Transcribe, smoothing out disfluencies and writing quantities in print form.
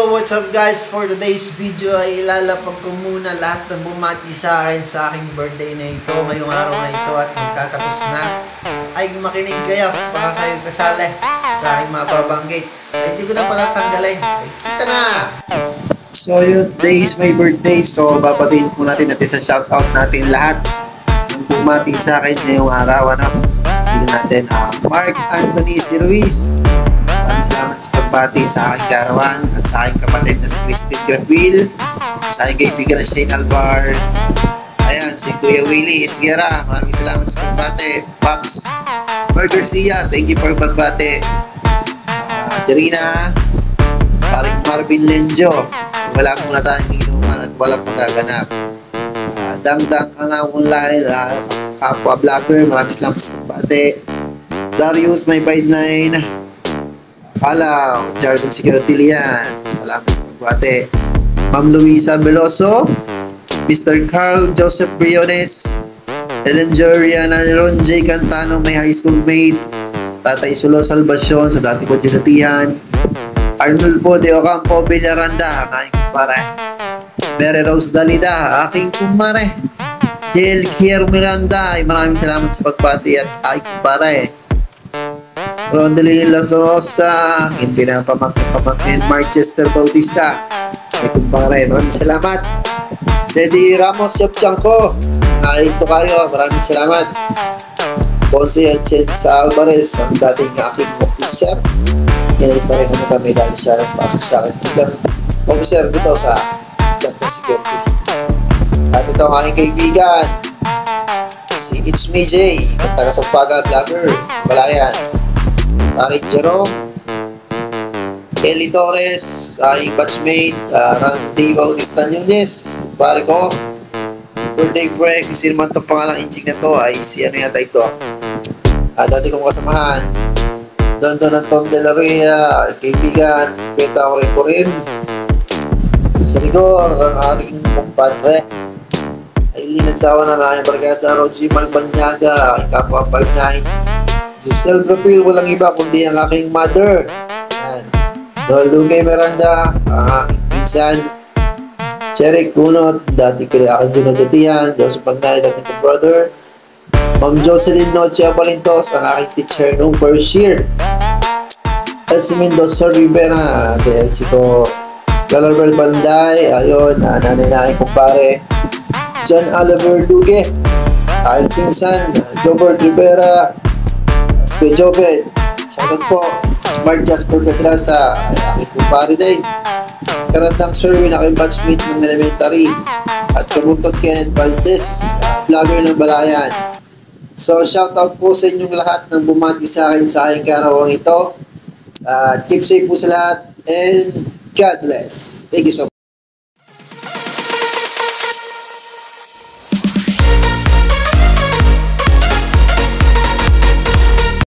Yo, what's up guys? For today's video ay ilalapag ko muna lahat ng bumati sa akin sa aking birthday na ito, ngayong araw na ito at magtatapos na. Ay makinig kayo, baka kayo kasali sa aking mababanggit. Ay hindi ko na patatanggalin. Ay kita na! So yun, today is my birthday. So babatiin po natin sa shoutout natin lahat ng bumati sa akin ngayong araw. Hindi natin Mark Anthony C. Ruiz. Maraming salamat sa pagbati sa aking karawan at sa aking kapatid na si Christine Granville, sa aking kaibigan na Shane Alvar, ayan, si Kuya Willie Isguera, maraming salamat sa pagbati. Pops Mark Garcia, thank you for pagbati. Darina, paring Marvin Lenjo, wala muna tayong inuman at walang magaganap. Dangdang ka na online, kapwa vlogger, maraming salamat sa pagbati. Darius, my 59, Palaw, Jargon Security Lian, salamat sa pagbati. Ma'am Luisa Veloso, Mr. Carl Joseph Briones, Helen Joriana, Ron J. Cantano, my high school mate, Tatay Sulo Salvacion, sa dati ko dinutihan, Arnulfo de Ocampo Villaranda, aking kumpare, Mary Rose Dalida, aking kumare, Jill Kier Miranda, ay maraming salamat sa pagbati at aking kumpare. Rondelin Las Rosa, aking pinapamangkin Manchester Bautista, ay kumpare, maraming salamat. Sedi Ramos Yapchanko, nakalito kayo, maraming salamat. Ponce at Chenza Alvarez, ang dating aking officer, kinalita rin naman kami dahil siya pasok sa akin bilang officer dito sa Champion Security. At ito ang aking kaibigan, si It's Me J, ang taga-Sampaga vlogger, Malayan. Aking Jerome, Kelly Torres, aking batchmate, Randy Bautista Nunes, pare ko, birthday break, kasi naman itong pangalang inching na to ay si ano yata ito, dati kong kasamahan, Don Anton De La Rhea, kaibigan, Beta ko rin, sa rigor, ang aking kumpadre, Aileen Asawa ng aking barkada, Rogie Malbanyaga, aking kapwa 59, Giselle Rapil, walang iba kundi ang aking mother. Ayan. Noel Lugay Miranda, ang aking pinsan. Cherry Kunot, dati ko na aking dinagatihan. Joseph Pagnay, dati kong brother. Ma'am Jocelyn Noche Abalintos, ang aking teacher noong first year. Elsie Mendoza Rivera, DLC ko. Galarbel Banday, ayun, nanay na aking kumpare. John Oliver Dugue, aking pinsan. Jobert Rivera, Kuya Jobet, shoutout po. Mark Jasper Pedraza, ay aking kumpare din. Karandang Sherwin, aking batchmate ng elementary. At Kabuntog Kenneth Valdez, vlogger ng Balayan. So shoutout po sa inyong lahat ng bumati sa akin sa aking karawang ito. Keep safe po sa lahat and God bless. Thank you so much.